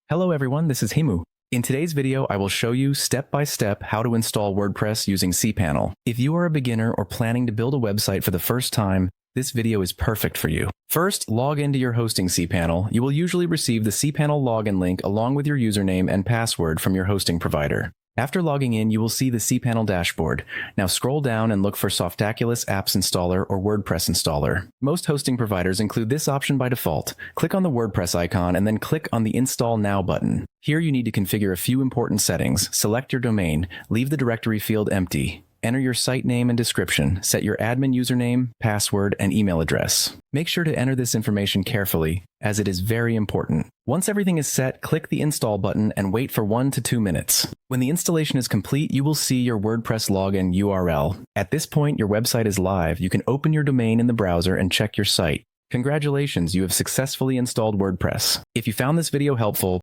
Hello everyone, this is Himu. In today's video, I will show you step by step how to install WordPress using cPanel. If you are a beginner or planning to build a website for the first time, this video is perfect for you. First, log into your hosting cPanel. You will usually receive the cPanel login link along with your username and password from your hosting provider. After logging in, you will see the cPanel dashboard. Now scroll down and look for Softaculous Apps Installer or WordPress Installer. Most hosting providers include this option by default. Click on the WordPress icon and then click on the Install Now button. Here you need to configure a few important settings. Select your domain, leave the directory field empty. Enter your site name and description, set your admin username, password, and email address. Make sure to enter this information carefully, as it is very important. Once everything is set, click the Install button and wait for 1 to 2 minutes. When the installation is complete, you will see your WordPress login URL. At this point, your website is live. You can open your domain in the browser and check your site. Congratulations, you have successfully installed WordPress. If you found this video helpful,